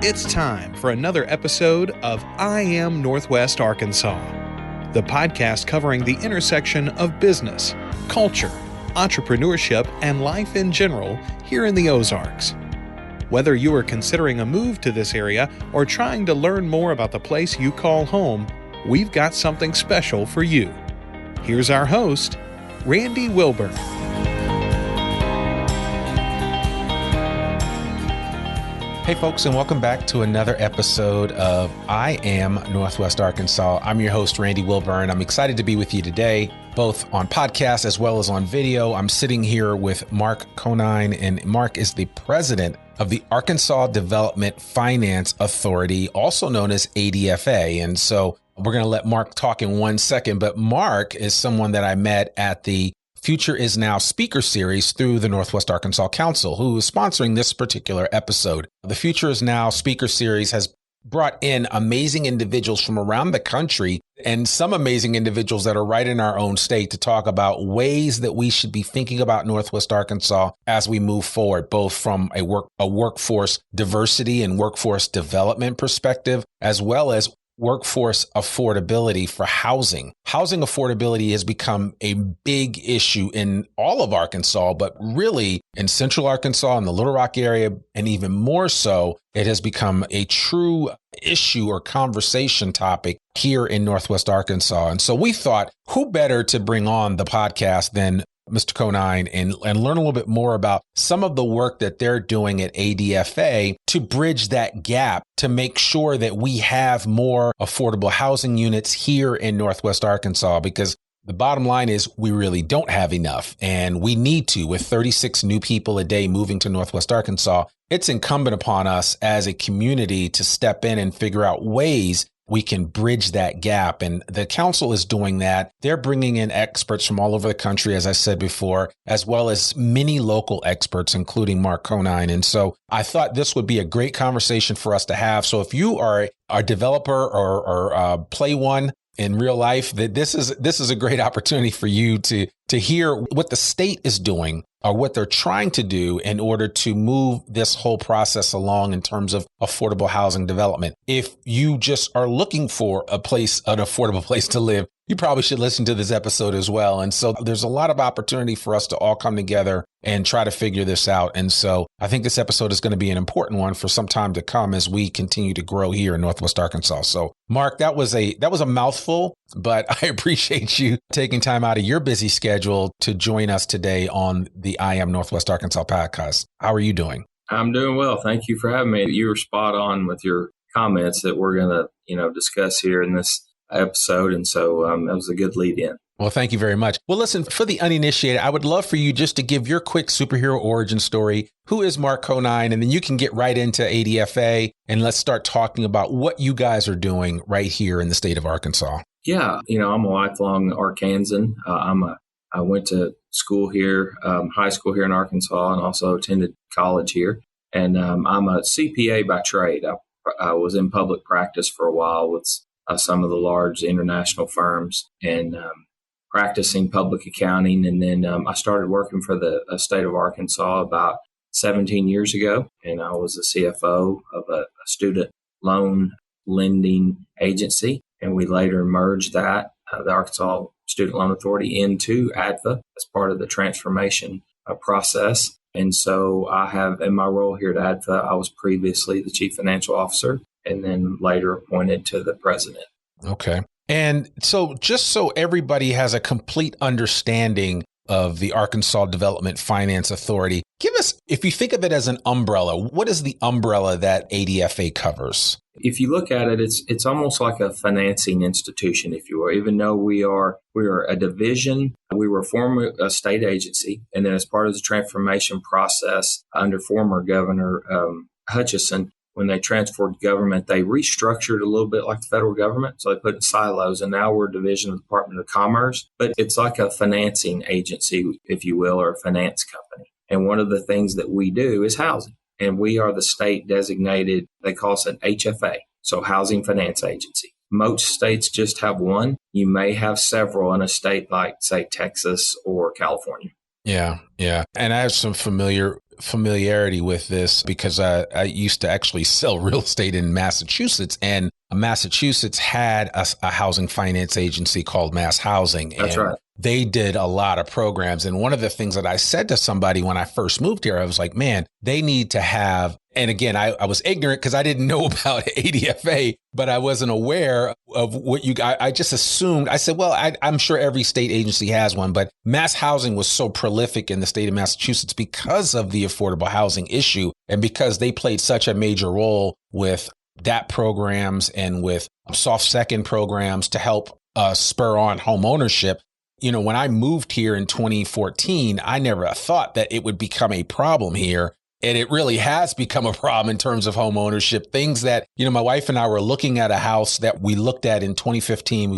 It's time for another episode of I Am Northwest Arkansas, the podcast covering the intersection of business, culture, entrepreneurship, and life in general here in the Ozarks. Whether you are considering a move to this area or trying to learn more about the place you call home, we've got something special for you. Here's our host, Randy Wilburn. Hey folks, and welcome back to another episode of I Am Northwest Arkansas. I'm your host, Randy Wilburn. I'm excited to be with you today, both on podcast as well as on video. I'm sitting here with Mark Conine, and Mark is the president of the Arkansas Development Finance Authority, also known as ADFA. And so we're going to let Mark talk in 1 second, but Mark is someone that I met at the Future is Now speaker series through the Northwest Arkansas Council, who is sponsoring this particular episode. The Future is Now speaker series has brought in amazing individuals from around the country and some amazing individuals that are right in our own state to talk about ways that we should be thinking about Northwest Arkansas as we move forward, both from a workforce diversity and workforce development perspective, as well as workforce affordability for housing. Housing affordability has become a big issue in all of Arkansas, but really in Central Arkansas and the Little Rock area, and even more so, it has become a true issue or conversation topic here in Northwest Arkansas. And so we thought, who better to bring on the podcast than Mr. Conine and learn a little bit more about some of the work that they're doing at ADFA to bridge that gap to make sure that we have more affordable housing units here in Northwest Arkansas, because the bottom line is we really don't have enough, and we need to. With 36 new people a day moving to Northwest Arkansas, it's incumbent upon us as a community to step in and figure out ways we can bridge that gap. And the council is doing that. They're bringing in experts from all over the country, as I said before, as well as many local experts, including Mark Conine. And so I thought this would be a great conversation for us to have. So if you are a developer or play one in real life, that this is a great opportunity for you to hear what the state is doing or what they're trying to do in order to move this whole process along in terms of affordable housing development. If you just are looking for an affordable place to live, you probably should listen to this episode as well. And so there's a lot of opportunity for us to all come together and try to figure this out. And so I think this episode is going to be an important one for some time to come as we continue to grow here in Northwest Arkansas. So Mark, that was a mouthful, but I appreciate you taking time out of your busy schedule to join us today on the I Am Northwest Arkansas podcast. How are you doing? I'm doing well. Thank you for having me. You were spot on with your comments that we're going to, discuss here in this episode. And so that was a good lead in. Well, thank you very much. Well, listen, for the uninitiated, I would love for you just to give your quick superhero origin story. Who is Mark Conine? And then you can get right into ADFA and let's start talking about what you guys are doing right here in the state of Arkansas. Yeah. I'm a lifelong Arkansan. I went to school here, high school here in Arkansas, and also attended college here. And I'm a CPA by trade. I was in public practice for a while with some of the large international firms and practicing public accounting. And then I started working for the state of Arkansas about 17 years ago. And I was the CFO of a student loan lending agency. And we later merged that, the Arkansas Student Loan Authority, into ADFA as part of the transformation process. And so I have, in my role here at ADFA, I was previously the chief financial officer and then later appointed to the president. Okay. And so just so everybody has a complete understanding of the Arkansas Development Finance Authority, give us, if you think of it as an umbrella, what is the umbrella that ADFA covers? If you look at it, it's almost like a financing institution, if you will. Even though we are a division, we were formerly a state agency, and then as part of the transformation process under former Governor Hutchison, when they transferred government, they restructured a little bit like the federal government. So they put in silos, and now we're a division of the Department of Commerce. But it's like a financing agency, if you will, or a finance company. And one of the things that we do is housing. And we are the state designated, they call us an HFA, so Housing Finance Agency. Most states just have one. You may have several in a state like, say, Texas or California. Yeah. And I have some familiar familiarity with this because I used to actually sell real estate in Massachusetts, and Massachusetts had a housing finance agency called Mass Housing. That's right. They did a lot of programs. And one of the things that I said to somebody when I first moved here, I was like, man, they need to have, and again, I was ignorant because I didn't know about ADFA, but I wasn't aware of what I just assumed. I said, well, I'm sure every state agency has one, but Mass Housing was so prolific in the state of Massachusetts because of the affordable housing issue and because they played such a major role with DAP programs and with soft second programs to help spur on home ownership. You know, when I moved here in 2014, I never thought that it would become a problem here. And it really has become a problem in terms of home ownership. Things that, you know, my wife and I were looking at a house that we looked at in 2015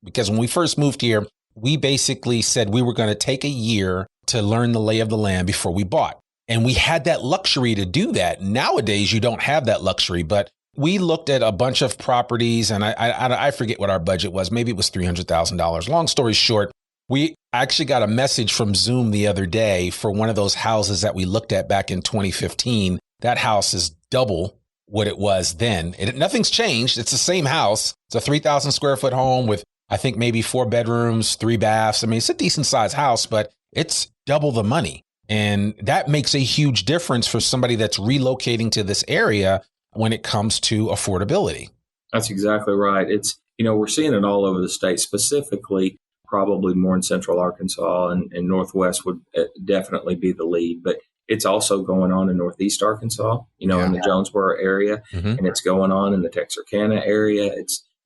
because when we first moved here, we basically said we were going to take a year to learn the lay of the land before we bought. And we had that luxury to do that. Nowadays, you don't have that luxury, but we looked at a bunch of properties and I forget what our budget was. Maybe it was $300,000. Long story short, we actually got a message from Zoom the other day for one of those houses that we looked at back in 2015. That house is double what it was then. Nothing's changed. It's the same house. It's a 3,000 square foot home with, I think, maybe 4 bedrooms, 3 baths. I mean, it's a decent sized house, but it's double the money. And that makes a huge difference for somebody that's relocating to this area when it comes to affordability. That's exactly right. It's, you know, we're seeing it all over the state, specifically probably more in central Arkansas and Northwest would definitely be the lead. But it's also going on in Northeast Arkansas, you know, in the Jonesboro area, and it's going on in the Texarkana area.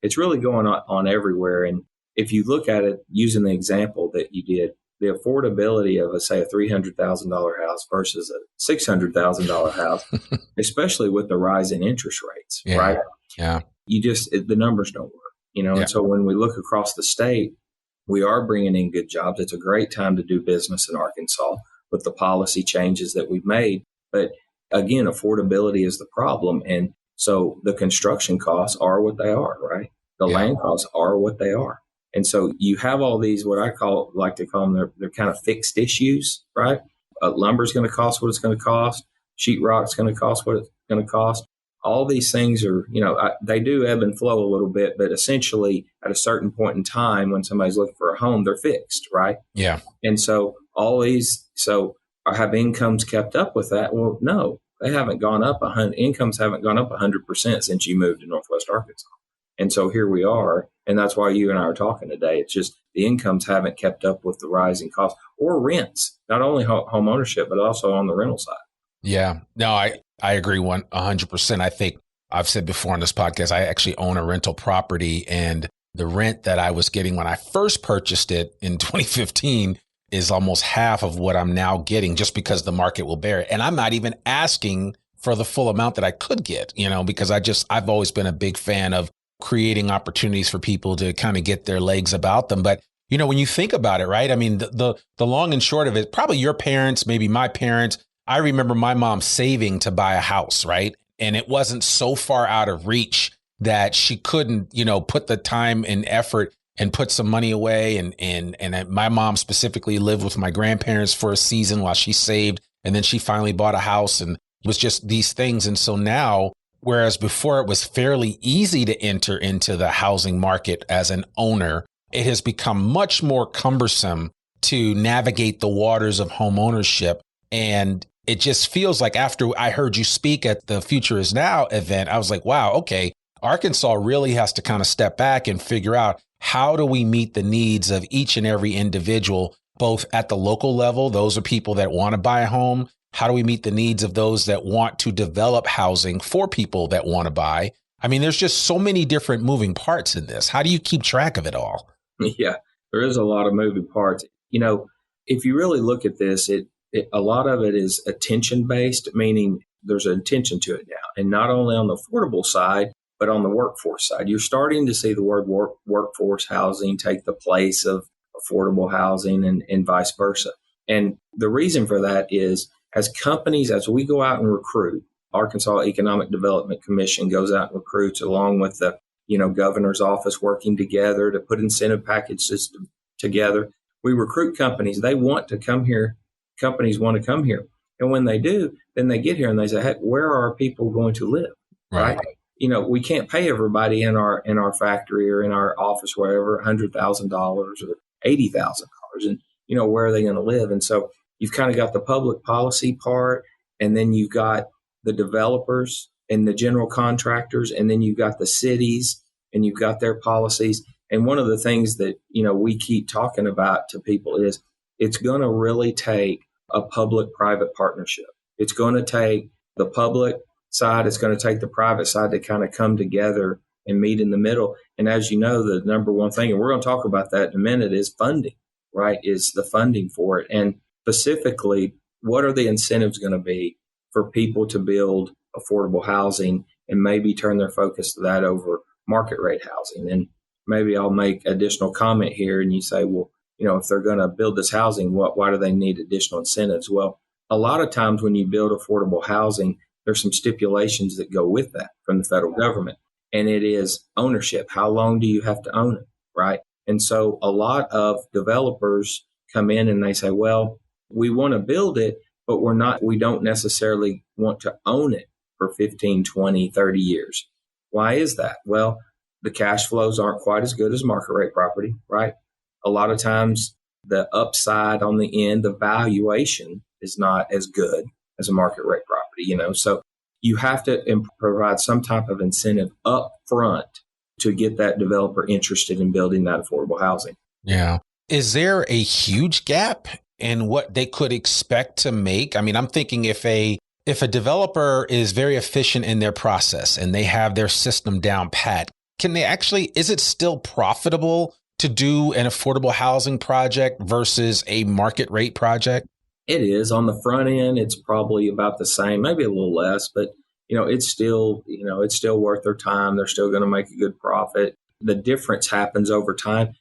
It's really going on everywhere. And if you look at it using the example that you did, the affordability of, say, a $300,000 house versus a $600,000 house, especially with the rise in interest rates, right? Yeah. The numbers don't work, you know. And so when we look across the state, we are bringing in good jobs. It's a great time to do business in Arkansas with the policy changes that we've made. But again, affordability is the problem. And so the construction costs are what they are, right? The land costs are what they are. And so you have all these, what I like to call them, they're kind of fixed issues, right? Lumber's going to cost what it's going to cost. Sheetrock's going to cost what it's going to cost. All these things are, you know, they do ebb and flow a little bit, but essentially at a certain point in time when somebody's looking for a home, they're fixed, right? Yeah. And so have incomes kept up with that? Well, no, they haven't gone up. Incomes haven't gone up 100% since you moved to Northwest Arkansas. And so here we are. And that's why you and I are talking today. It's just the incomes haven't kept up with the rising costs or rents, not only home ownership, but also on the rental side. Yeah, no, I agree 100%. I think I've said before on this podcast, I actually own a rental property, and the rent that I was getting when I first purchased it in 2015 is almost half of what I'm now getting just because the market will bear it. And I'm not even asking for the full amount that I could get, you know, because I've always been a big fan of creating opportunities for people to kind of get their legs about them. But, you know, when you think about it, right, I mean, the long and short of it, probably your parents, maybe my parents, I remember my mom saving to buy a house, right? And it wasn't so far out of reach that she couldn't, you know, put the time and effort and put some money away. And my mom specifically lived with my grandparents for a season while she saved. And then she finally bought a house, and it was just these things. And so now, whereas before it was fairly easy to enter into the housing market as an owner, it has become much more cumbersome to navigate the waters of home ownership. And it just feels like after I heard you speak at the Future Is Now event, I was like, wow, okay, Arkansas really has to kind of step back and figure out how do we meet the needs of each and every individual, both at the local level, those are people that want to buy a home. How do we meet the needs of those that want to develop housing for people that want to buy? I mean, there's just so many different moving parts in this. How do you keep track of it all? Yeah, there is a lot of moving parts. You know, if you really look at this, a lot of it is attention based, meaning there's an attention to it now. And not only on the affordable side, but on the workforce side. You're starting to see the word workforce housing take the place of affordable housing and vice versa. And the reason for that is as we go out and recruit, Arkansas Economic Development Commission goes out and recruits along with the, you know, governor's office working together to put incentive packages together. We recruit companies. They want to come here. Companies want to come here. And when they do, then they get here and they say, hey, where are our people going to live? Right. We can't pay everybody in our factory or in our office, wherever, $100,000 or $80,000. And, where are they going to live? And so you've kind of got the public policy part, and then you've got the developers and the general contractors, and then you've got the cities and you've got their policies. And one of the things that, we keep talking about to people is it's going to really take a public-private partnership. It's going to take the public side, it's going to take the private side to kind of come together and meet in the middle. And as you know, the number one thing, and we're going to talk about that in a minute, is funding, right? Is the funding for it. And specifically, what are the incentives going to be for people to build affordable housing and maybe turn their focus to that over market rate housing? And maybe I'll make additional comment here, and you say, well, if they're going to build this housing, why do they need additional incentives? Well, a lot of times when you build affordable housing, there's some stipulations that go with that from the federal government. And it is ownership. How long do you have to own it, right? And so a lot of developers come in and they say, well, we want to build it, but we don't necessarily want to own it for 15, 20, 30 years. Why is that? Well, the cash flows aren't quite as good as market rate property, right? A lot of times the upside on the end, the valuation is not as good as a market rate property, So you have to provide some type of incentive up front to get that developer interested in building that affordable housing. Yeah. Is there a huge gap in what they could expect to make? I mean, I'm thinking if a developer is very efficient in their process and they have their system down pat, is it still profitable to do an affordable housing project versus a market rate project? It is. On the front end, it's probably about the same, maybe a little less, but it's still worth their time. They're still going to make a good profit. The difference happens over time.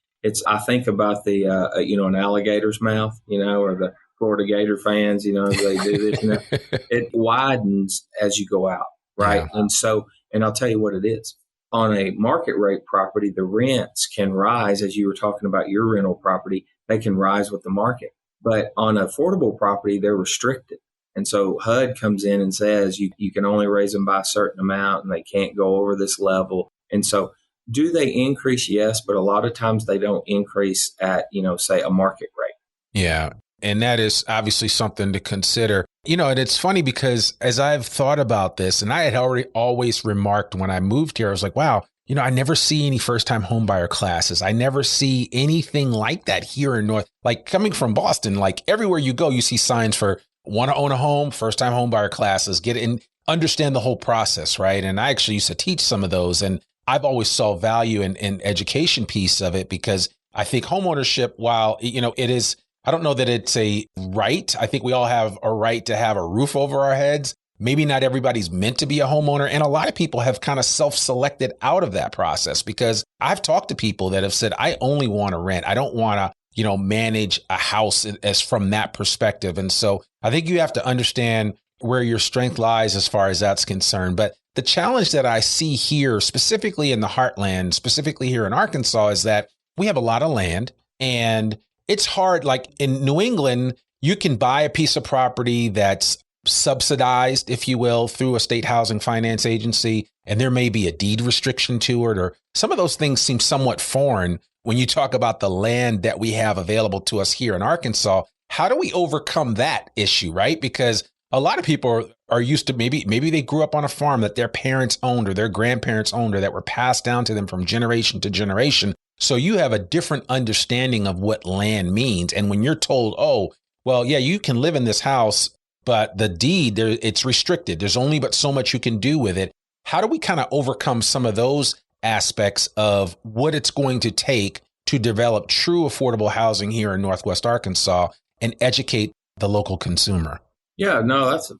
I think about the an alligator's mouth, or the Florida Gator fans, as they do this, it widens as you go out, right? Yeah. And I'll tell you what it is. On a market rate property, the rents can rise, as you were talking about your rental property, they can rise with the market. But on affordable property, they're restricted. And so HUD comes in and says you can only raise them by a certain amount and they can't go over this level. And so do they increase? Yes, but a lot of times they don't increase at, say a market rate. Yeah. And that is obviously something to consider. And it's funny because as I've thought about this, and I had always remarked when I moved here, I was like, wow, I never see any first-time homebuyer classes. I never see anything like that here in North. Like coming from Boston, like everywhere you go, you see signs for want to own a home, first-time homebuyer classes, get in, understand the whole process, right? And I actually used to teach some of those, and I've always saw value in education piece of it because I think homeownership, while it is, I don't know that it's a right. I think we all have a right to have a roof over our heads. Maybe not everybody's meant to be a homeowner. And a lot of people have kind of self-selected out of that process because I've talked to people that have said, I only want to rent. I don't want to, manage a house as from that perspective. And so I think you have to understand where your strength lies as far as that's concerned. But the challenge that I see here, specifically in the heartland, specifically here in Arkansas, is that we have a lot of land and it's hard. Like in New England, you can buy a piece of property that's subsidized, if you will, through a state housing finance agency, and there may be a deed restriction to it, or some of those things seem somewhat foreign when you talk about the land that we have available to us here in Arkansas. How do we overcome that issue, right? Because a lot of people are used to maybe they grew up on a farm that their parents owned or their grandparents owned or that were passed down to them from generation to generation. So you have a different understanding of what land means. And when you're told, oh, well, yeah, you can live in this house, but the deed, it's restricted. There's only but so much you can do with it. How do we kind of overcome some of those aspects of what it's going to take to develop true affordable housing here in Northwest Arkansas and educate the local consumer? Yeah, no, that's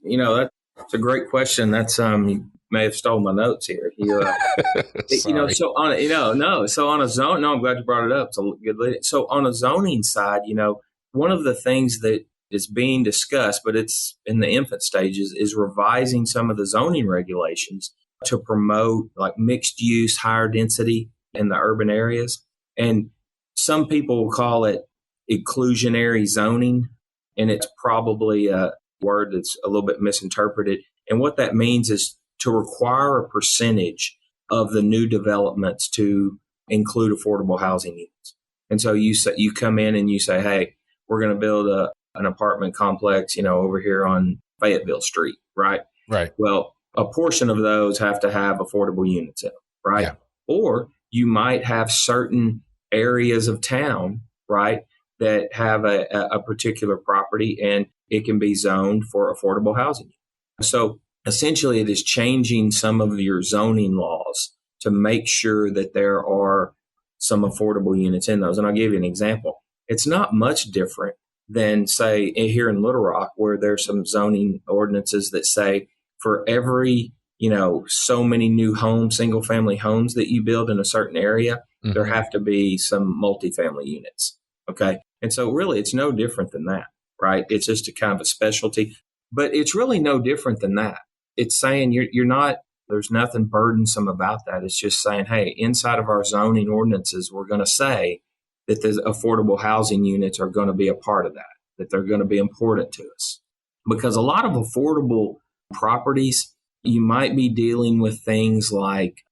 a great question. That's you may have stolen my notes here. So on a zone. No, I'm glad you brought it up. It's a good lead. So on a zoning side, one of the things that is being discussed, but it's in the infant stages, is revising some of the zoning regulations to promote like mixed use, higher density in the urban areas. And some people will call it inclusionary zoning. And it's probably word that's a little bit misinterpreted. And what that means is to require a percentage of the new developments to include affordable housing units. And so you come in and you say, hey, we're going to build an apartment complex, over here on Fayetteville Street, right? Right. Well, a portion of those have to have affordable units in them, right? Yeah. Or you might have certain areas of town, right, that have a particular property and it can be zoned for affordable housing. So essentially, it is changing some of your zoning laws to make sure that there are some affordable units in those. And I'll give you an example. It's not much different than, say, here in Little Rock, where there's some zoning ordinances that say for every, so many new homes, single family homes that you build in a certain area, there have to be some multifamily units. Okay. And so really, it's no different than that, right? It's just a kind of a specialty, but it's really no different than that. It's saying you're not, there's nothing burdensome about that. It's just saying, hey, inside of our zoning ordinances, we're going to say that the affordable housing units are going to be a part of that they're going to be important to us. Because a lot of affordable properties, you might be dealing with things like,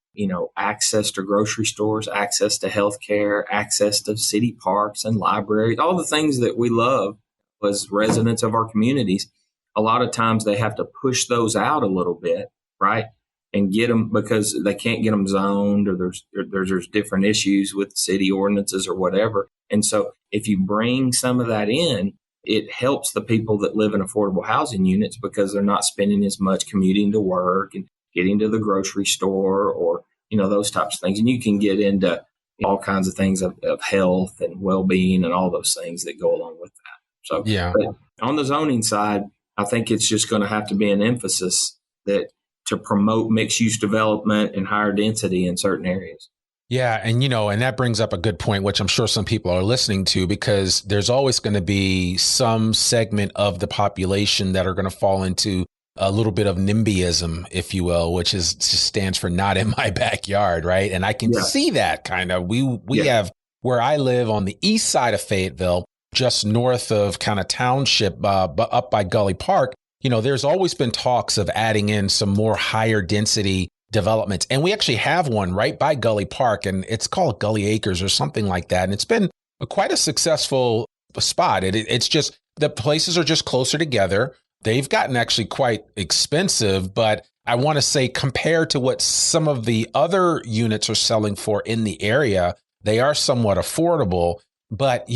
access to grocery stores, access to healthcare, access to city parks and libraries, all the things that we love as residents of our communities. A lot of times they have to push those out a little bit, right? And get them because they can't get them zoned, or there's different issues with city ordinances or whatever. And so if you bring some of that in, it helps the people that live in affordable housing units because they're not spending as much commuting to work and getting to the grocery store or, those types of things. And you can get into all kinds of things of health and well-being and all those things that go along with that. So yeah. But on the zoning side, I think it's just going to have to be an emphasis that to promote mixed-use development and higher density in certain areas. Yeah. And, and that brings up a good point, which I'm sure some people are listening to, because there's always going to be some segment of the population that are going to fall into a little bit of NIMBYism, if you will, which just stands for not in my backyard. Right. And I can see that kind of. We have where I live on the east side of Fayetteville, just north of kind of township, but up by Gully Park. There's always been talks of adding in some more higher density developments. And we actually have one right by Gully Park, and it's called Gully Acres or something like that. And it's been quite a successful spot. It's just the places are just closer together. They've gotten actually quite expensive, but I want to say compared to what some of the other units are selling for in the area, they are somewhat affordable. But,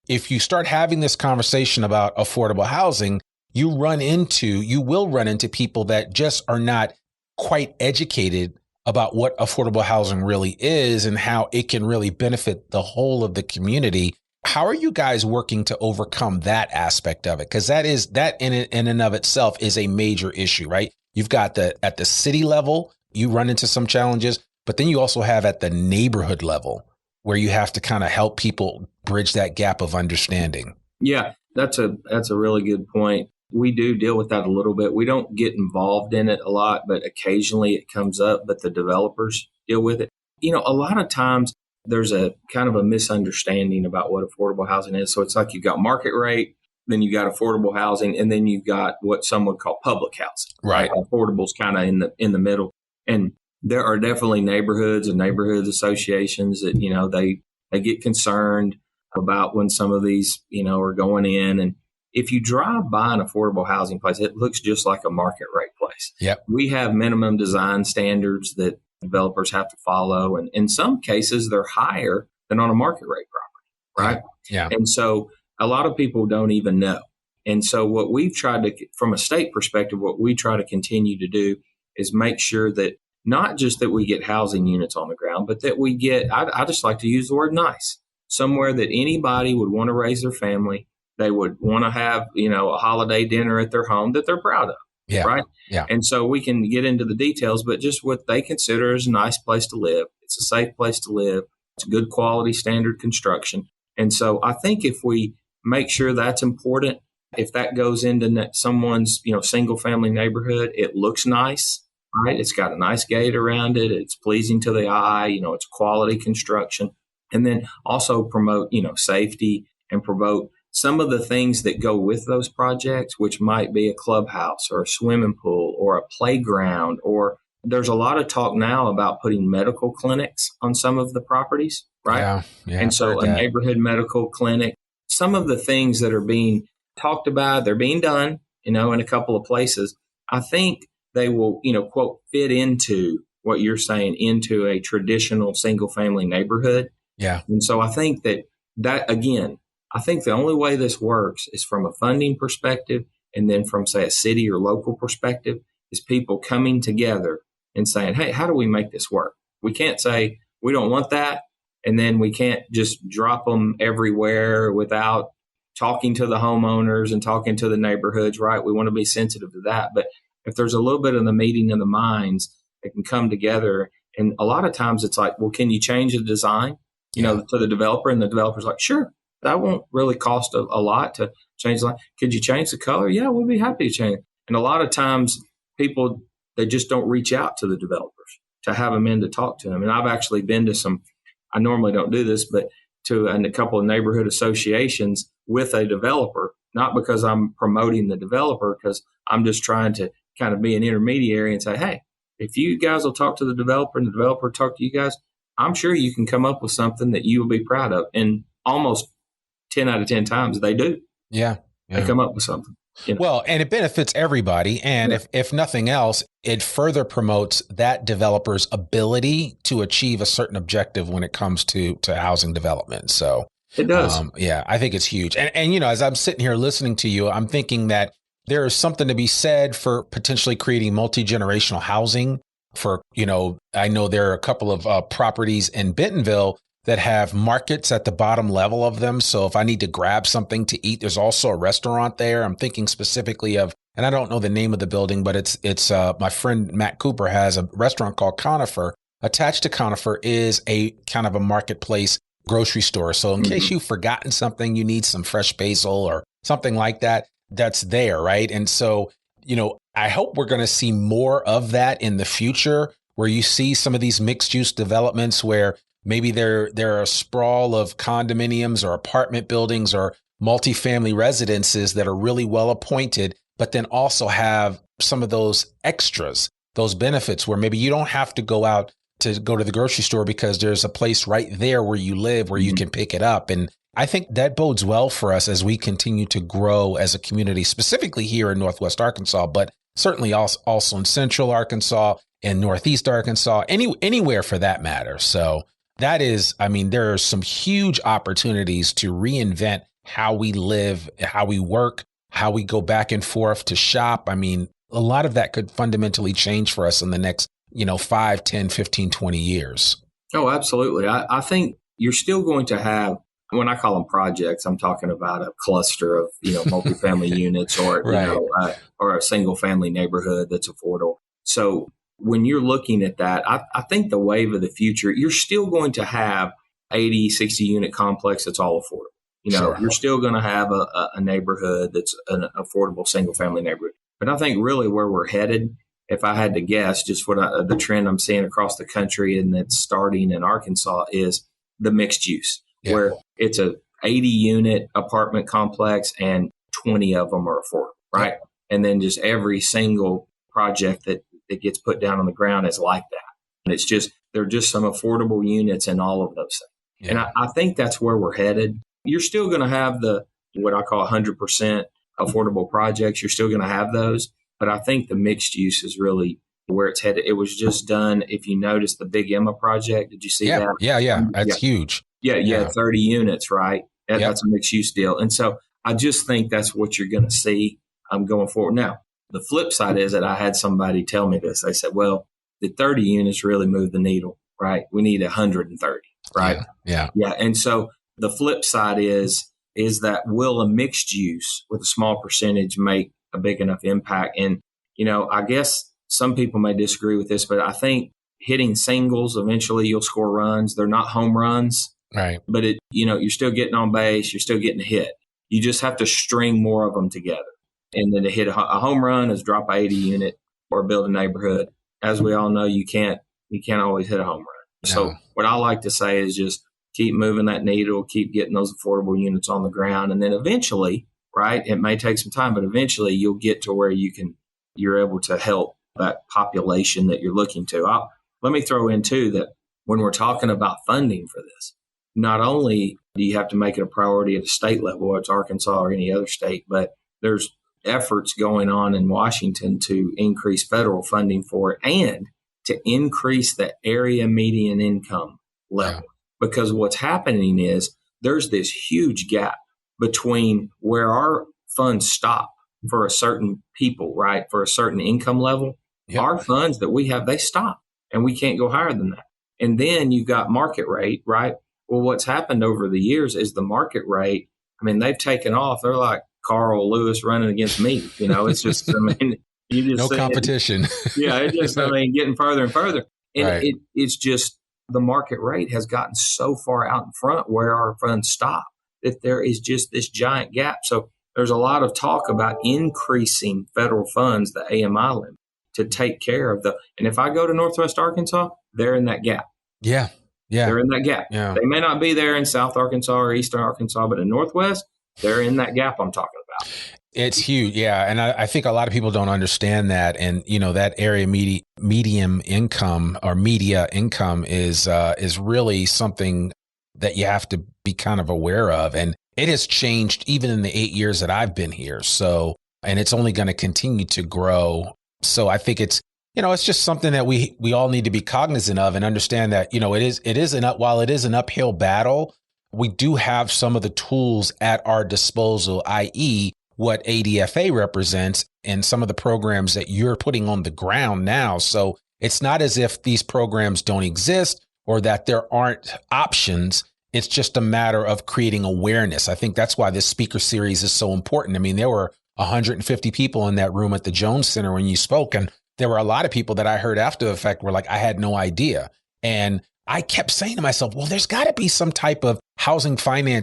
if you start having this conversation about affordable housing, you will run into people that just are not quite educated about what affordable housing really is and how it can really benefit the whole of the community. How are you guys working to overcome that aspect of it? Because that in and of itself is a major issue, right? You've got at the city level, you run into some challenges, but then you also have at the neighborhood level where you have to kind of help people bridge that gap of understanding. Yeah, that's a really good point. We do deal with that a little bit. We don't get involved in it a lot, but occasionally it comes up, but the developers deal with it. A lot of times there's a kind of a misunderstanding about what affordable housing is. So it's like you've got market rate, then you've got affordable housing, and then you've got what some would call public housing. Right. Affordable's kind of in the middle. And there are definitely neighborhoods and neighborhood associations that, they get concerned about when some of these, are going in. And if you drive by an affordable housing place, it looks just like a market rate place. Yep. We have minimum design standards that developers have to follow. And in some cases, they're higher than on a market rate property, right? Yeah. And so a lot of people don't even know. And so what we've tried to, from a state perspective, what we try to continue to do is make sure that not just that we get housing units on the ground, but that we get, I just like to use the word nice, somewhere that anybody would want to raise their family. They would want to have, a holiday dinner at their home that they're proud of. Yeah. Right. Yeah. And so we can get into the details, but just what they consider as a nice place to live. It's a safe place to live. It's a good quality standard construction. And so I think if we make sure that's important, if that goes into someone's, single family neighborhood, it looks nice, right? It's got a nice gate around it. It's pleasing to the eye. It's quality construction. And then also promote, safety and promote some of the things that go with those projects, which might be a clubhouse or a swimming pool or a playground, or there's a lot of talk now about putting medical clinics on some of the properties, right? Yeah. And so a neighborhood medical clinic, some of the things that are being talked about, they're being done, in a couple of places. I think they will, quote, fit into what you're saying, into a traditional single family neighborhood. Yeah. And so I think that again, I think the only way this works is from a funding perspective, and then from, say, a city or local perspective, is people coming together and saying, hey, how do we make this work? We can't say we don't want that, and then we can't just drop them everywhere without talking to the homeowners and talking to the neighborhoods, right? We want to be sensitive to that. But if there's a little bit of the meeting of the minds that can come together, and a lot of times it's like, well, can you change the design, to the developer? And the developer's like, sure, that won't really cost a lot to change the line. Could you change the color? Yeah, we'll be happy to change it. And a lot of times people, they just don't reach out to the developers to have them in to talk to them. And I've actually been to some, I normally don't do this, but to a couple of neighborhood associations with a developer, not because I'm promoting the developer, because I'm just trying to kind of be an intermediary and say, hey, if you guys will talk to the developer and the developer talk to you guys, I'm sure you can come up with something that you will be proud of. And almost 10 out of 10 times they do. Yeah. They come up with something. Well, and it benefits everybody. And if nothing else, it further promotes that developer's ability to achieve a certain objective when it comes to housing development. So it does. I think it's huge. And, as I'm sitting here listening to you, I'm thinking that there is something to be said for potentially creating multi-generational housing for, I know there are a couple of properties in Bentonville that have markets at the bottom level of them. So if I need to grab something to eat, there's also a restaurant there. I'm thinking specifically of, and I don't know the name of the building, but it's my friend Matt Cooper has a restaurant called Conifer. Attached to Conifer is a kind of a marketplace grocery store. So in case you've forgotten something, you need some fresh basil or something like that, that's there, right? And so, I hope we're going to see more of that in the future, where you see some of these mixed use developments where maybe there are a sprawl of condominiums or apartment buildings or multifamily residences that are really well appointed, but then also have some of those extras, those benefits where maybe you don't have to go out to go to the grocery store because there's a place right there where you live where you can pick it up. And I think that bodes well for us as we continue to grow as a community, specifically here in Northwest Arkansas, but certainly also in Central Arkansas and Northeast Arkansas, anywhere for that matter. So that is, there are some huge opportunities to reinvent how we live, how we work, how we go back and forth to shop. A lot of that could fundamentally change for us in the next, 5, 10, 15, 20 years. Oh, absolutely. I think you're still going to have, when I call them projects, I'm talking about a cluster of, multifamily units or, right. Or a single family neighborhood that's affordable. So when you're looking at that, I think the wave of the future, you're still going to have 80, 60 unit complex that's all affordable. Sure. You're still going to have a neighborhood that's an affordable single family neighborhood. But I think really where we're headed, if I had to guess, just what the trend I'm seeing across the country and that's starting in Arkansas is the mixed use, where it's a 80 unit apartment complex and 20 of them are affordable, right? And then just every single project that gets put down on the ground is like that. And it's just, there are just some affordable units in all of those things. And I think that's where we're headed. You're still going to have what I call 100% affordable projects. You're still going to have those. But I think the mixed use is really where it's headed. It was just done, if you notice, the Big Emma project. Did you see that? Yeah. That's huge. Yeah. 30 units, right? That's a mixed use deal. And so I just think that's what you're going to see going forward. Now, the flip side is that I had somebody tell me this. They said, well, the 30 units really move the needle, right? We need 130, right? Yeah. And so the flip side is that will a mixed use with a small percentage make a big enough impact? And, I guess some people may disagree with this, but I think hitting singles, eventually you'll score runs. They're not home runs, right? But you're still getting on base. You're still getting a hit. You just have to string more of them together. And then to hit a home run is drop a 80 unit or build a neighborhood. As we all know, you can't always hit a home run. No. So what I like to say is just keep moving that needle, keep getting those affordable units on the ground. And then eventually, right, it may take some time, but eventually you'll get to where you're able to help that population that you're looking to. Let me throw in too that when we're talking about funding for this, not only do you have to make it a priority at the state level, whether it's Arkansas or any other state, but there's efforts going on in Washington to increase federal funding for it and to increase the area median income level. Yeah. Because what's happening is there's this huge gap between where our funds stop for a certain people, right? For a certain income level. Yep. Our funds that we have, they stop and we can't go higher than that. And then you've got market rate, right? Well, what's happened over the years is the market rate, I mean, they've taken off. They're like Carl Lewis running against me. You know, it's just, I mean, you just no competition. Yeah, it's just, I mean, getting further and further. And right. It's just the market rate has gotten so far out in front where our funds stop that there is just this giant gap. So there's a lot of talk about increasing federal funds, the AMI limit, to take care of and if I go to Northwest Arkansas, they're in that gap. Yeah. Yeah. They're in that gap. Yeah. They may not be there in South Arkansas or Eastern Arkansas, but in Northwest, they're in that gap I'm talking about. It's huge. Yeah. And I think a lot of people don't understand that. And, you know, that area medium income or media income is really something that you have to be kind of aware of. And it has changed even in the 8 years that I've been here. So, and it's only going to continue to grow. So I think it's just something that we all need to be cognizant of and understand that, while it is an uphill battle, we do have some of the tools at our disposal, i.e. what ADFA represents and some of the programs that you're putting on the ground now. So it's not as if these programs don't exist or that there aren't options. It's just a matter of creating awareness. I think that's why this speaker series is so important. I mean, there were 150 people in that room at the Jones Center when you spoke, and there were a lot of people that I heard after the fact were like, I had no idea. And I kept saying to myself, well, there's got to be some type of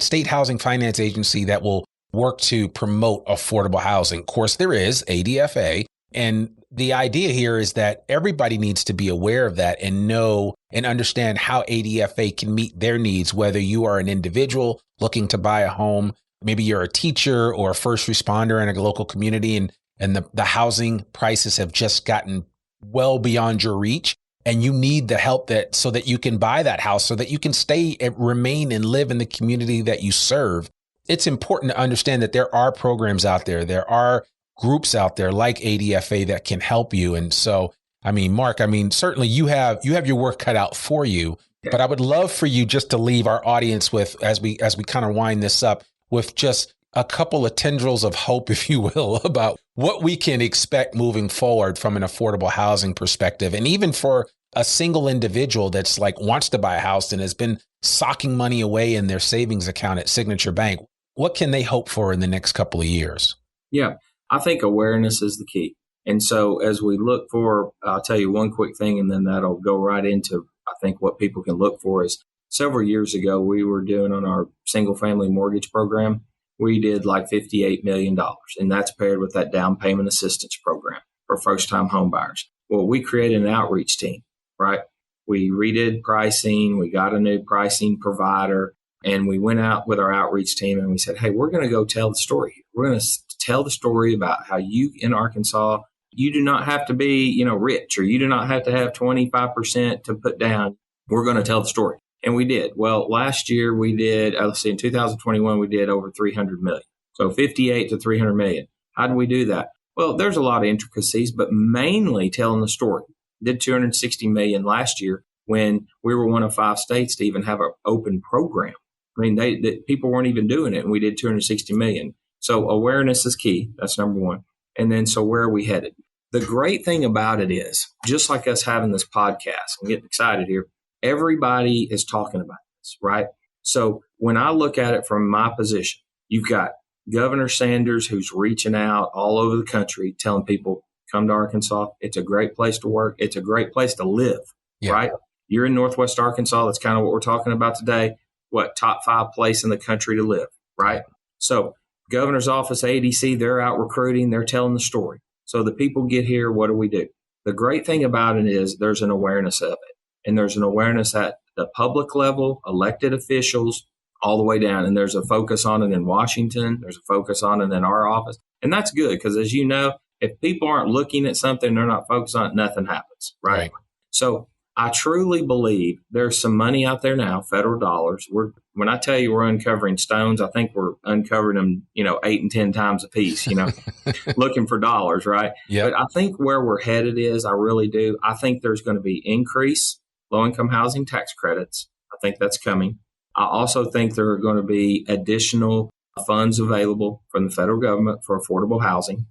state housing finance agency that will work to promote affordable housing. Of course, there is ADFA. And the idea here is that everybody needs to be aware of that and know and understand how ADFA can meet their needs, whether you are an individual looking to buy a home, maybe you're a teacher or a first responder in a local community, and the housing prices have just gotten well beyond your reach. And you need the help so that you can buy that house, so that you can stay and remain and live in the community that you serve. It's important to understand that there are programs out there. There are groups out there like ADFA that can help you. And so, I mean, Mark, certainly you have your work cut out for you, but I would love for you just to leave our audience with, as we kind of wind this up, with just a couple of tendrils of hope, if you will, about what we can expect moving forward from an affordable housing perspective. And even for a single individual that's like wants to buy a house and has been socking money away in their savings account at Signature Bank, what can they hope for in the next couple of years? Yeah, I think awareness is the key. And so as we look for, I'll tell you one quick thing, and then that'll go right into, I think, what people can look for is several years ago, we were doing on our single family mortgage program, we did like $58 million. And that's paired with that down payment assistance program for first time home buyers. Well, we created an outreach team, right? We redid pricing. We got a new pricing provider. And we went out with our outreach team and we said, hey, we're going to go tell the story. We're going to tell the story about how you in Arkansas, you do not have to be, rich, or you do not have to have 25% to put down. We're going to tell the story. And we did. Well, last year we did, in 2021, we did over 300 million. So 58 to 300 million. How do we do that? Well, there's a lot of intricacies, but mainly telling the story. Did 260 million last year when we were one of 5 states to even have an open program. I mean, people weren't even doing it, and we did 260 million. So awareness is key. That's number one. And then, so where are we headed? The great thing about it is, just like us having this podcast, I'm getting excited here, everybody is talking about this, right? So when I look at it from my position, you've got Governor Sanders, who's reaching out all over the country, telling people, come to Arkansas. It's a great place to work. It's a great place to live, right? You're in Northwest Arkansas. That's kind of what we're talking about today. Top 5 place in the country to live, right? So governor's office, ADC, they're out recruiting. They're telling the story. So the people get here. What do we do? The great thing about it is there's an awareness of it. And there's an awareness at the public level, elected officials, all the way down. And there's a focus on it in Washington. There's a focus on it in our office. And that's good because, as you know, if people aren't looking at something, they're not focused on it, nothing happens, right? So I truly believe there's some money out there now, federal dollars. When I tell you we're uncovering stones, I think we're uncovering them, 8 and 10 times a piece, looking for dollars, right? Yep. But I think where we're headed is, I really do. I think there's going to be increase low-income housing tax credits. I think that's coming. I also think there are going to be additional funds available from the federal government for affordable housing.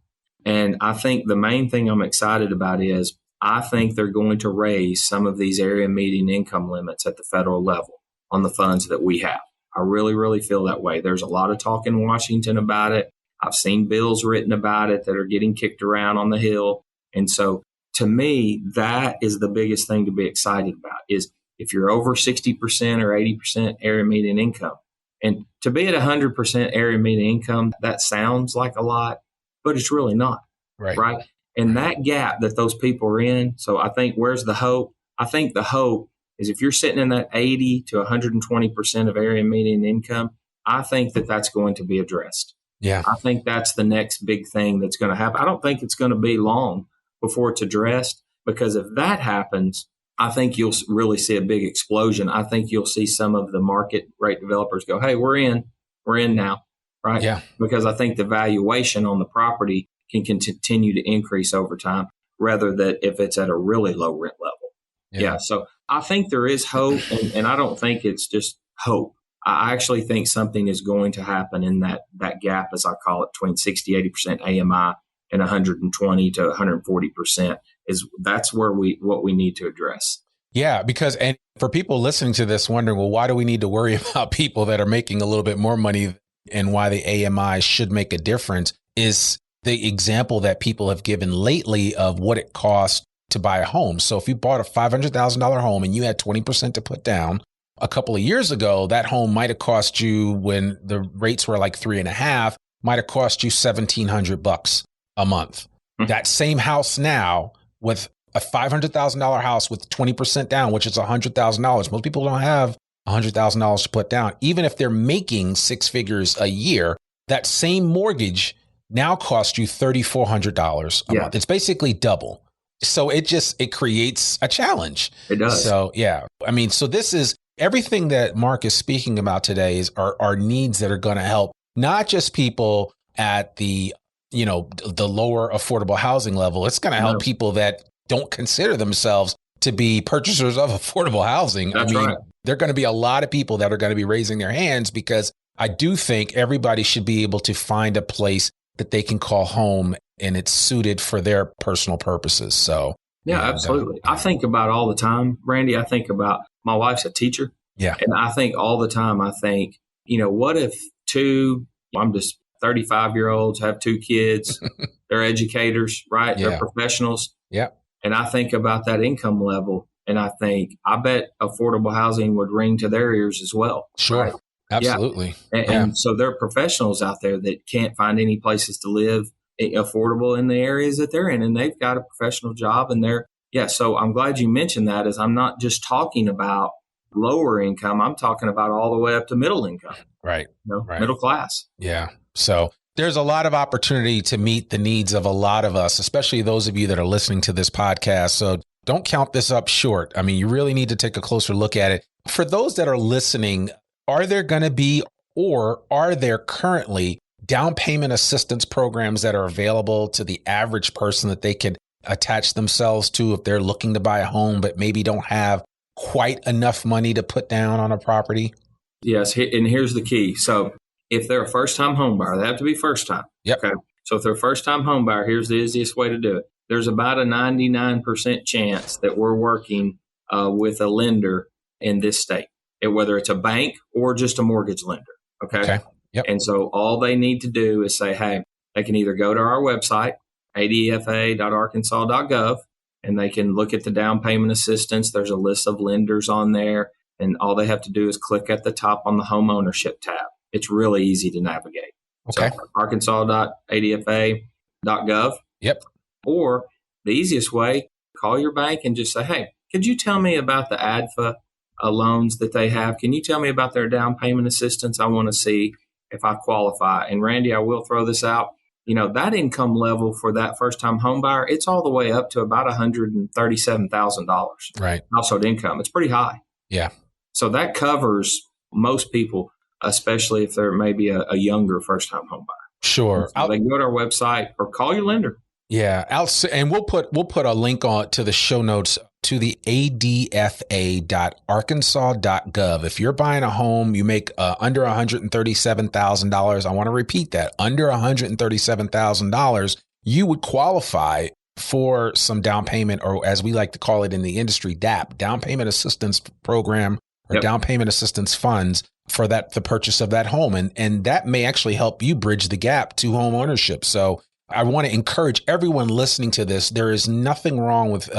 And I think the main thing I'm excited about is I think they're going to raise some of these area median income limits at the federal level on the funds that we have. I really, really feel that way. There's a lot of talk in Washington about it. I've seen bills written about it that are getting kicked around on the Hill. And so to me, that is the biggest thing to be excited about is if you're over 60% or 80% area median income. And to be at 100% area median income, that sounds like a lot, but it's really not. Right. And that gap that those people are in. So I think where's the hope? I think the hope is if you're sitting in that 80 to 120% of area median income, I think that that's going to be addressed. Yeah. I think that's the next big thing that's going to happen. I don't think it's going to be long before it's addressed, because if that happens, I think you'll really see a big explosion. I think you'll see some of the market rate developers go, hey, we're in now, right? Yeah. Because I think the valuation on the property can continue to increase over time, rather than if it's at a really low rent level. Yeah. So I think there is hope, and I don't think it's just hope. I actually think something is going to happen in that gap, as I call it, between 60, 80% AMI and 120 to 140% that's where what we need to address. Yeah, and for people listening to this wondering, well, why do we need to worry about people that are making a little bit more money and why the AMI should make a difference is the example that people have given lately of what it costs to buy a home. So if you bought a $500,000 home and you had 20% to put down, a couple of years ago, that home might have cost you, when the rates were like 3.5, might have cost you $1,700 a month. Mm-hmm. That same house now, with a $500,000 house with 20% down, which is $100,000. Most people don't have $100,000 to put down. Even if they're making six figures a year, that same mortgage now costs you $3,400 a month. It's basically double. So it creates a challenge. It does. So so this is everything that Mark is speaking about today are needs that are going to help not just people at the lower affordable housing level. It's going to help people that don't consider themselves to be purchasers of affordable housing. That's right. There are going to be a lot of people that are going to be raising their hands, because I do think everybody should be able to find a place that they can call home and it's suited for their personal purposes. So absolutely. I think about all the time, Randy. I think about, my wife's a teacher. Yeah. And I think all the time, what if I'm just 35-year-olds have two kids, they're educators, right? Yeah. They're professionals. Yeah. And I think about that income level, and I bet affordable housing would ring to their ears as well. Sure. Right? Absolutely. Yeah. And so there are professionals out there that can't find any places to live affordable in the areas that they're in, and they've got a professional job, and so I'm glad you mentioned that, as I'm not just talking about lower income, I'm talking about all the way up to middle income. Right. Right. Middle class. Yeah. So there's a lot of opportunity to meet the needs of a lot of us, especially those of you that are listening to this podcast. So don't count this up short. You really need to take a closer look at it. For those that are listening, are there going to be, or are there currently, down payment assistance programs that are available to the average person that they can attach themselves to if they're looking to buy a home, but maybe don't have quite enough money to put down on a property? Yes. And here's the key. So if they're a first-time home buyer, they have to be first-time. Yep. Okay. So if they're a first-time home buyer, here's the easiest way to do it. There's about a 99% chance that we're working with a lender in this state, whether it's a bank or just a mortgage lender. Okay. Yep. And so all they need to do is say, hey, they can either go to our website, adfa.arkansas.gov, and they can look at the down payment assistance. There's a list of lenders on there, and all they have to do is click at the top on the homeownership tab. It's really easy to navigate. Okay. So arkansas.adfa.gov. Yep. Or the easiest way, call your bank and just say, hey, could you tell me about the ADFA loans that they have. Can you tell me about their down payment assistance? I want to see if I qualify. And Randy, I will throw this out. That income level for that first time home buyer, it's all the way up to about $137,000 Right. household income. It's pretty high. Yeah. So that covers most people, especially if they're maybe a younger first time home buyer. Sure. So they can go to our website or call your lender. Yeah. And we'll put a link on to the show notes to the ADFA.arkansas.gov. If you're buying a home, you make under $137,000. I want to repeat that, under $137,000, you would qualify for some down payment, or as we like to call it in the industry, DAP, down payment assistance program, or down payment assistance funds for the purchase of that home. And that may actually help you bridge the gap to home ownership. So I want to encourage everyone listening to this. There is nothing wrong with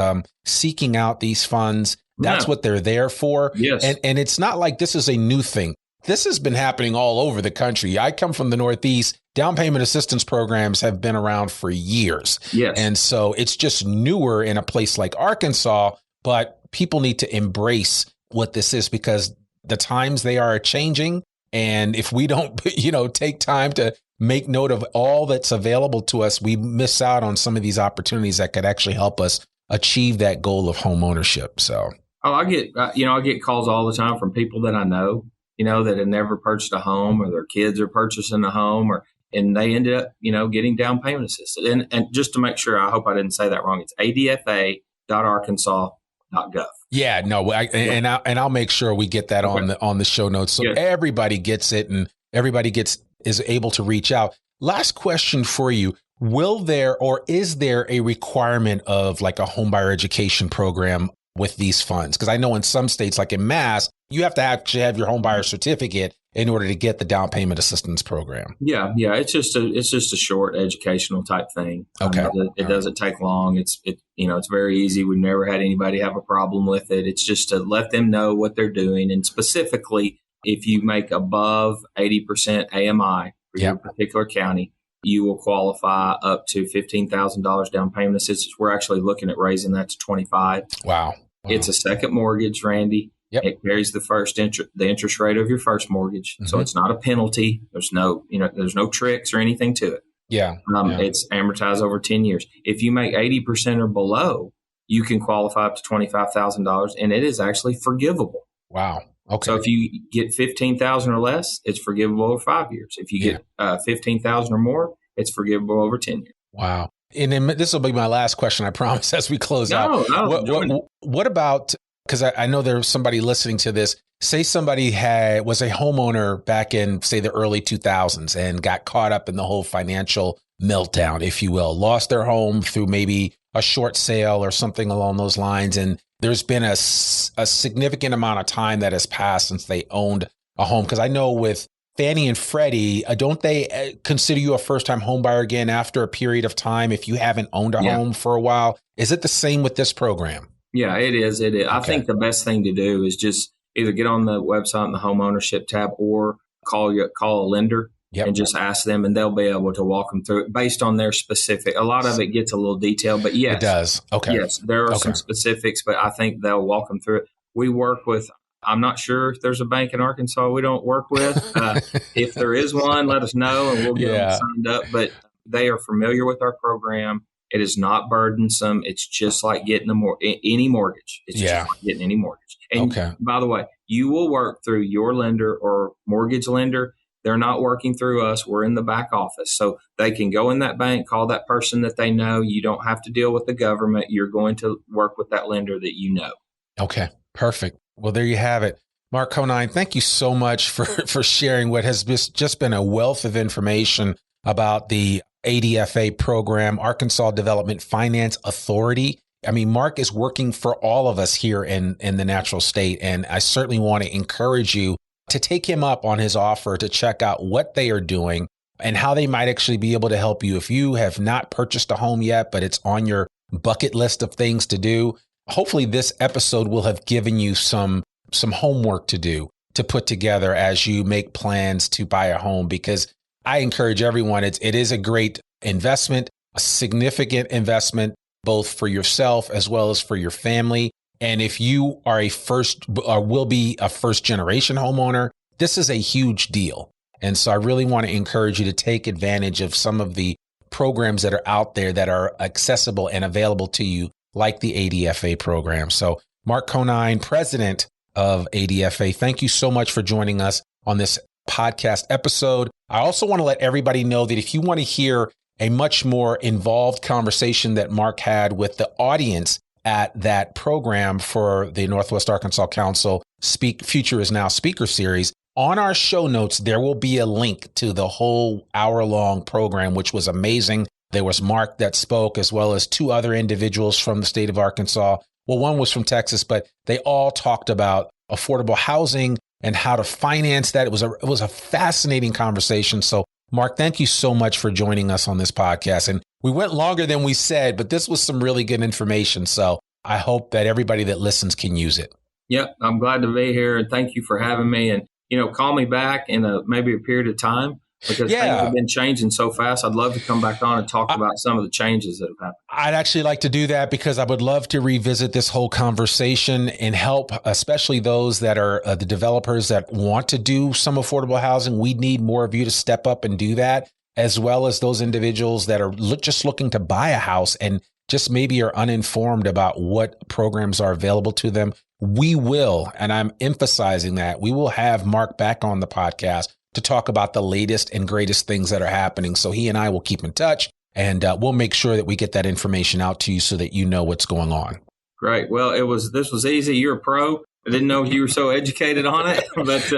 seeking out these funds. That's what they're there for. Yes. And it's not like this is a new thing. This has been happening all over the country. I come from the Northeast. Down payment assistance programs have been around for years. Yes. And so it's just newer in a place like Arkansas, but people need to embrace what this is, because the times they are changing. And if we don't, take time to make note of all that's available to us, we miss out on some of these opportunities that could actually help us achieve that goal of home ownership. So, I get calls all the time from people that I know, that have never purchased a home, or their kids are purchasing a home, and they ended up, getting down payment assistance. And just to make sure, I hope I didn't say that wrong. It's ADFA.arkansas.gov. Yeah, no, and I'll make sure we get that on the show notes, so everybody gets it and everybody is able to reach out. Last question for you: is there a requirement of like a homebuyer education program with these funds? Because I know in some states, like in Mass, you have to actually have your homebuyer certificate in order to get the down payment assistance program. Yeah, it's just a short educational type thing. Okay, it doesn't take long. It's very easy. We've never had anybody have a problem with it. It's just to let them know what they're doing, and specifically, if you make above 80% AMI for your particular county, you will qualify up to $15,000 down payment assistance. We're actually looking at raising that to $25,000. Wow. It's a second mortgage, Randy. Yep. It carries the interest rate of your first mortgage. Mm-hmm. So it's not a penalty. There's no tricks or anything to it. Yeah. It's amortized over 10 years. If you make 80% or below, you can qualify up to $25,000, and it is actually forgivable. Wow. Okay. So if you get $15,000 or less, it's forgivable over 5 years. If you get $15,000 or more, it's forgivable over 10 years. Wow. And then this will be my last question, I promise, as we close out. What about, because I know there's somebody listening to this, say somebody was a homeowner back in, say, the early 2000s and got caught up in the whole financial meltdown, if you will, lost their home through maybe a short sale or something along those lines. And there's been a significant amount of time that has passed since they owned a home. Because I know with Fannie and Freddie, don't they consider you a first-time home buyer again after a period of time if you haven't owned a home for a while? Is it the same with this program? Yeah, it is. It is. Okay. I think the best thing to do is just either get on the website in the homeownership tab or call a lender and just ask them, and they'll be able to walk them through it based on their specific. A lot of it gets a little detailed, but yes. It does. Okay. Yes, there are some specifics, but I think they'll walk them through it. We work with, I'm not sure if there's a bank in Arkansas we don't work with. If there is one, let us know and we'll get them signed up. But they are familiar with our program. It is not burdensome. It's just like getting any mortgage. It's just like getting any mortgage. And by the way, you will work through your lender or mortgage lender. They're not working through us. We're in the back office. So they can go in that bank, call that person that they know. You don't have to deal with the government. You're going to work with that lender that you know. Okay, perfect. Well, there you have it. Mark Conine, thank you so much for sharing what has just been a wealth of information about the ADFA program, Arkansas Development Finance Authority. I mean, Mark is working for all of us here in the natural state, and I certainly want to encourage you to take him up on his offer to check out what they are doing and how they might actually be able to help you. If you have not purchased a home yet, but it's on your bucket list of things to do, hopefully this episode will have given you some homework to do, to put together as you make plans to buy a home, because I encourage everyone, it is a great investment, a significant investment, both for yourself as well as for your family. And if you are a first or will be a first generation homeowner, this is a huge deal. And so I really want to encourage you to take advantage of some of the programs that are out there that are accessible and available to you, like the ADFA program. So Mark Conine, president of ADFA, thank you so much for joining us on this podcast episode. I also want to let everybody know that if you want to hear a much more involved conversation that Mark had with the audience at that program for the Northwest Arkansas Council Future is Now speaker series, on our show notes, there will be a link to the whole hour-long program, which was amazing. There was Mark that spoke, as well as two other individuals from the state of Arkansas. Well, one was from Texas, but they all talked about affordable housing and how to finance that. It was a fascinating conversation. So, Mark, thank you so much for joining us on this podcast. And we went longer than we said, but this was some really good information. So I hope that everybody that listens can use it. Yeah, I'm glad to be here, and thank you for having me. And call me back in maybe a period of time, because things have been changing so fast. I'd love to come back on and talk about some of the changes that have happened. I'd actually like to do that, because I would love to revisit this whole conversation and help, especially those that are the developers that want to do some affordable housing. We need more of you to step up and do that, as well as those individuals that are just looking to buy a house and just maybe are uninformed about what programs are available to them. We will, and I'm emphasizing that, we will have Mark back on the podcast to talk about the latest and greatest things that are happening. So he and I will keep in touch, and we'll make sure that we get that information out to you so that you know what's going on. Great. Well, this was easy. You're a pro. I didn't know you were so educated on it, but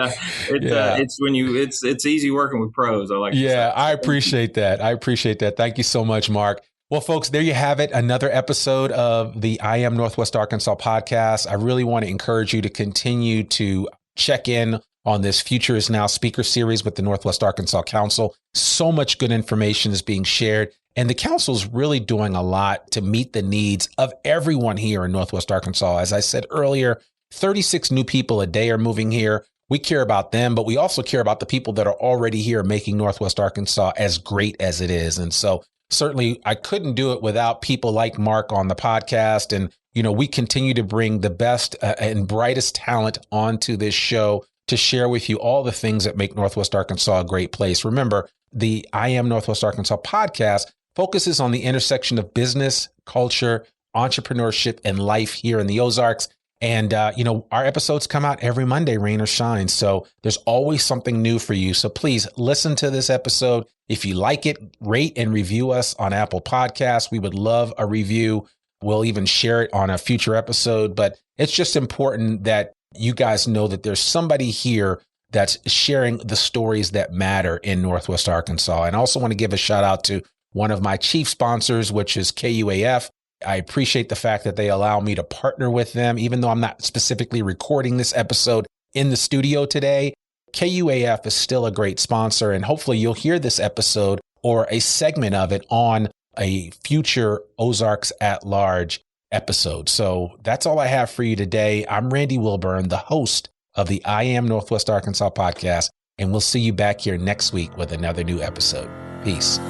it's easy working with pros. I appreciate that. I appreciate that. Thank you so much, Mark. Well, folks, there you have it. Another episode of the I Am Northwest Arkansas podcast. I really want to encourage you to continue to check in on this Future is Now speaker series with the Northwest Arkansas Council. So much good information is being shared, and the council is really doing a lot to meet the needs of everyone here in Northwest Arkansas. As I said earlier, 36 new people a day are moving here. We care about them, but we also care about the people that are already here, making Northwest Arkansas as great as it is. And so certainly I couldn't do it without people like Mark on the podcast. And, we continue to bring the best and brightest talent onto this show to share with you all the things that make Northwest Arkansas a great place. Remember, the I Am Northwest Arkansas podcast focuses on the intersection of business, culture, entrepreneurship, and life here in the Ozarks. And, our episodes come out every Monday, rain or shine. So there's always something new for you. So please listen to this episode. If you like it, rate and review us on Apple Podcasts. We would love a review. We'll even share it on a future episode. But it's just important that you guys know that there's somebody here that's sharing the stories that matter in Northwest Arkansas. And I also want to give a shout out to one of my chief sponsors, which is KUAF. I appreciate the fact that they allow me to partner with them, even though I'm not specifically recording this episode in the studio today. KUAF is still a great sponsor, and hopefully you'll hear this episode or a segment of it on a future Ozarks at Large episode. So that's all I have for you today. I'm Randy Wilburn, the host of the I Am Northwest Arkansas podcast, and we'll see you back here next week with another new episode. Peace.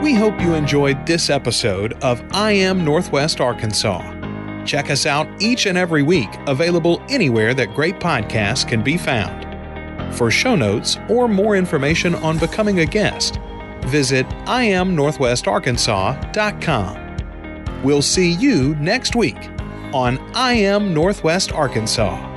We hope you enjoyed this episode of I Am Northwest Arkansas. Check us out each and every week, available anywhere that great podcasts can be found. For show notes or more information on becoming a guest, visit iamnorthwestarkansas.com. We'll see you next week on I Am Northwest Arkansas.